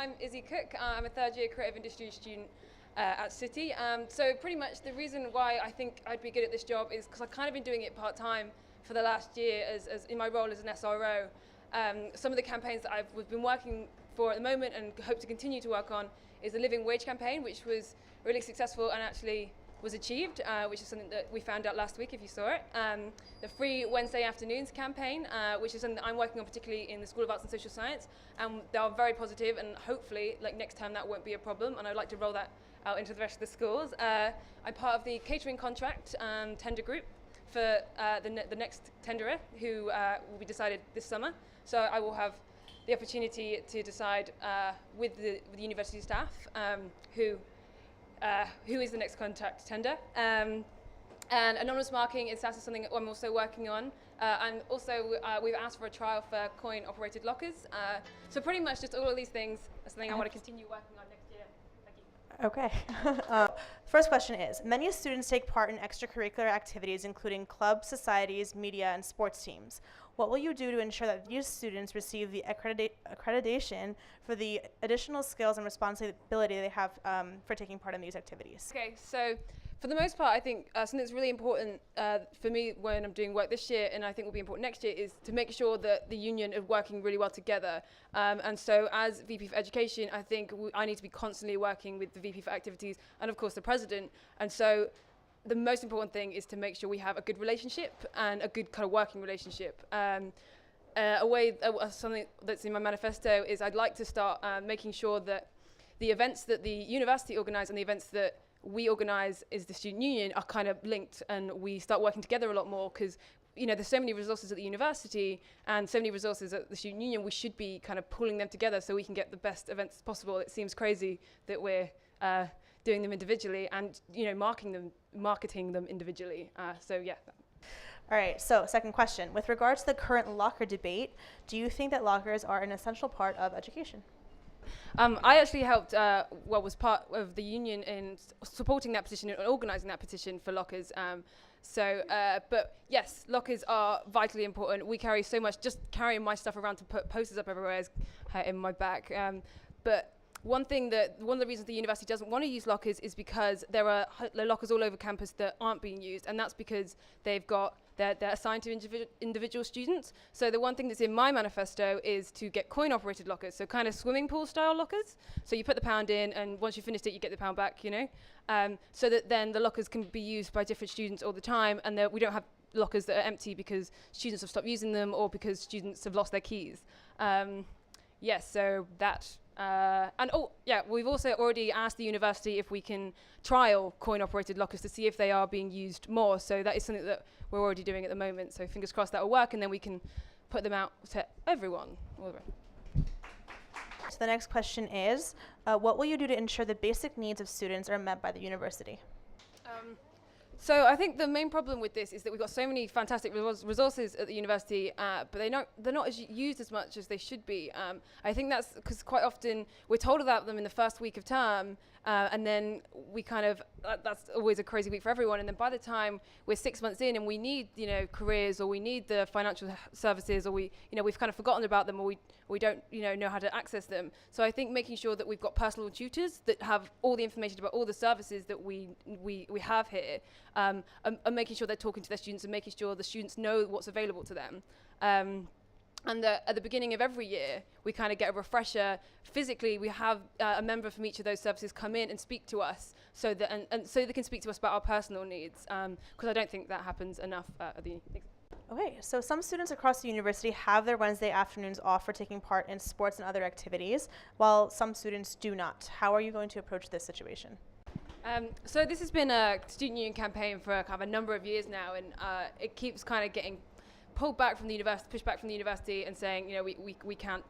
I'm Issy Cooke. I'm a third year creative industry student at City. So pretty much the reason why I think I'd be good at this job is because I've kind of been doing it part-time for the last year as in my role as an SRO. Some of the campaigns that we've been working for at the moment and hope to continue to work on is the living wage campaign, which was really successful and actually was achieved, which is something that we found out last week if you saw it. The free Wednesday afternoons campaign, which is something that I'm working on particularly in the School of Arts and Social Science, and they are very positive, and hopefully like next time that won't be a problem, and I'd like to roll that out into the rest of the schools. I'm part of the catering contract tender group for the next tenderer who will be decided this summer, so I will have the opportunity to decide with the university staff who is the next contract tender. And anonymous marking is something that I'm also working on. And also we've asked for a trial for coin operated lockers. So pretty much just all of these things are something I want to continue working on next year. Thank you. Okay. First question is, many students take part in extracurricular activities including clubs, societies, media, and sports teams. What will you do to ensure that these students receive the accreditation for the additional skills and responsibility they have for taking part in these activities? Okay, so for the most part, I think something that's really important for me when I'm doing work this year, and I think will be important next year, is to make sure that the union are working really well together. And so as VP for Education, I think I need to be constantly working with the VP for Activities and of course the President. And so the most important thing is to make sure we have a good relationship and a good kind of working relationship. Something that's in my manifesto is I'd like to start making sure that the events that the university organise and the events that we organise as the student union are kind of linked, and we start working together a lot more, because there's so many resources at the university and so many resources at the student union. We should be kind of pulling them together so we can get the best events possible. It seems crazy that we're doing them individually and marketing them individually. So yeah. All right, so second question. With regard to the current locker debate, do you think that lockers are an essential part of education? I actually helped, was part of the union in supporting that petition and organising that petition for lockers. But yes, lockers are vitally important. We carry so much, just carrying my stuff around to put posters up everywhere is in my back. But one of the reasons the university doesn't want to use lockers is because there are lockers all over campus that aren't being used, and that's because they're assigned to individual students. So the one thing that's in my manifesto is to get coin operated lockers, so kind of swimming pool style lockers. So you put the pound in, and once you finished it, you get the pound back, so that then the lockers can be used by different students all the time, and we don't have lockers that are empty because students have stopped using them or because students have lost their keys. So that. We've also already asked the university if we can trial coin-operated lockers to see if they are being used more. So that is something that we're already doing at the moment. So fingers crossed that will work, and then we can put them out to everyone. So the next question is, what will you do to ensure the basic needs of students are met by the university? So I think the main problem with this is that we've got so many fantastic resources at the university, but they're not used as much as they should be. I think that's because quite often we're told about them in the first week of term, and then we that's always a crazy week for everyone. And then by the time we're 6 months in and we need, careers, or we need the financial services, or we've kind of forgotten about them, or we don't, know how to access them. So I think making sure that we've got personal tutors that have all the information about all the services that we have here, and making sure they're talking to their students and making sure the students know what's available to them. And at the beginning of every year, we kind of get a refresher. Physically, we have a member from each of those services come in and speak to us, so that and so they can speak to us about our personal needs, because I don't think that happens enough at the. Okay, so some students across the university have their Wednesday afternoons off for taking part in sports and other activities, while some students do not. How are you going to approach this situation? So this has been a student union campaign for kind of a number of years now, and it keeps kind of getting pulled back from the university, pushed back from the university, and saying, we can't,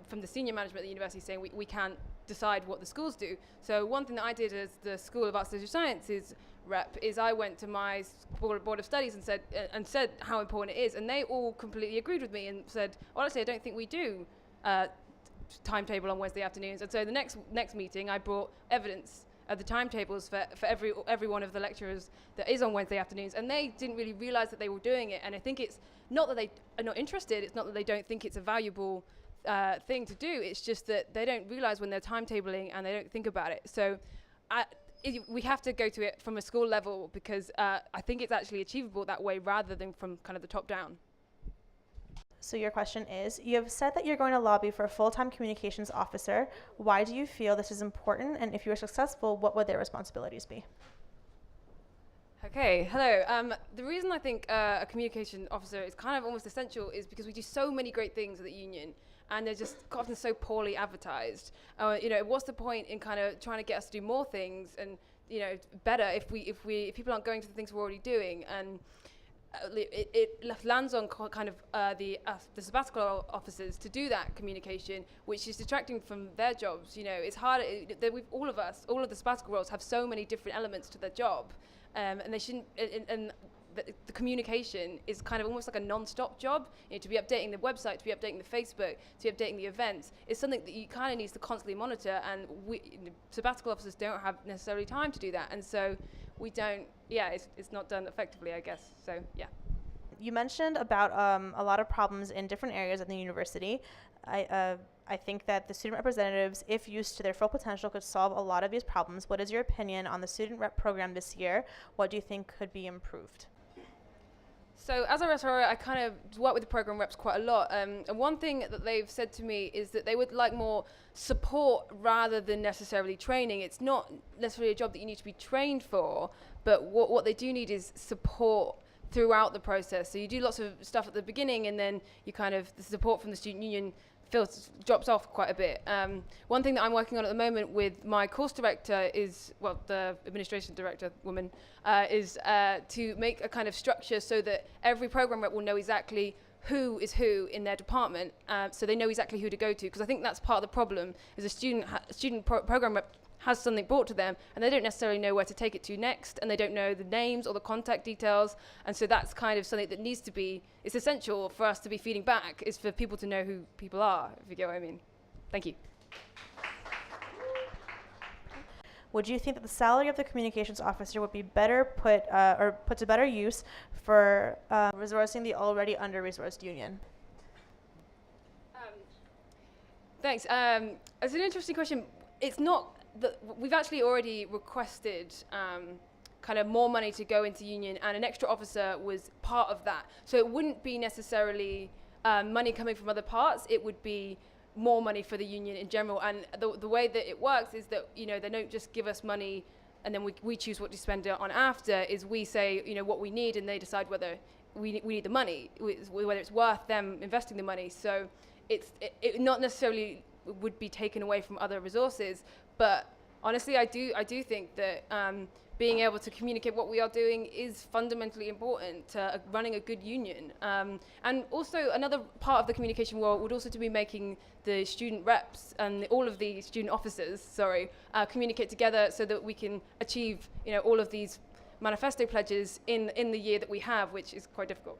from the senior management of the university saying we can't decide what the schools do. So one thing that I did as the School of Arts and Social Sciences rep is I went to my board of studies and said how important it is, and they all completely agreed with me and said, honestly, I don't think we do timetable on Wednesday afternoons. And so the next meeting, I brought evidence of the timetables for every one of the lecturers that is on Wednesday afternoons, and they didn't really realize that they were doing it. And I think it's not that they are not interested, it's not that they don't think it's a valuable thing to do. It's just that they don't realize when they're timetabling and they don't think about it. So we have to go to it from a school level, because I think it's actually achievable that way rather than from kind of the top down. So your question is, you have said that you're going to lobby for a full-time communications officer. Why do you feel this is important? And if you are successful, what would their responsibilities be? Okay, hello. The reason I think a communication officer is kind of almost essential is because we do so many great things at the union, and they're just often so poorly advertised. What's the point in kind of trying to get us to do more things and better if people aren't going to the things we're already doing? And it lands on kind of the sabbatical officers to do that communication, which is detracting from their jobs. It's hard. All of the sabbatical roles have so many different elements to their job, and they shouldn't. And the communication is kind of almost like a non-stop job. To be updating the website, to be updating the Facebook, to be updating the events, is something that you kind of need to constantly monitor. And sabbatical officers don't have necessarily time to do that, and so we don't. Yeah, it's not done effectively, I guess. So yeah. You mentioned about a lot of problems in different areas at the university. I think that the student representatives, if used to their full potential, could solve a lot of these problems. What is your opinion on the student rep program this year? What do you think could be improved? So as a restaurant, I kind of work with the program reps quite a lot. And one thing that they've said to me is that they would like more support rather than necessarily training. It's not necessarily a job that you need to be trained for, but what they do need is support throughout the process. So you do lots of stuff at the beginning, and then you kind of, the support from the student union drops off quite a bit. One thing that I'm working on at the moment with my course director is, well, the administration director woman, is to make a kind of structure so that every program rep will know exactly who is who in their department, so they know exactly who to go to. Because I think that's part of the problem, is a program rep has something brought to them, and they don't necessarily know where to take it to next, and they don't know the names or the contact details. And so that's kind of something that needs to be, it's essential for us to be feeding back, is for people to know who people are, if you get what I mean. Thank you. Would you think that the salary of the communications officer would be better put to better use for resourcing the already under-resourced union? Thanks. It's an interesting question. It's not that we've actually already requested kind of more money to go into union, and an extra officer was part of that. So it wouldn't be necessarily money coming from other parts. It would be more money for the union in general. And the way that it works is that they don't just give us money and then we choose what to spend it on after. Is we say what we need, and they decide whether we need the money, whether it's worth them investing the money. So it not necessarily would be taken away from other resources, but honestly, I do think that being able to communicate what we are doing is fundamentally important to running a good union. And also another part of the communication role would also to be making the student reps and all of the student officers, communicate together so that we can achieve all of these manifesto pledges in the year that we have, which is quite difficult.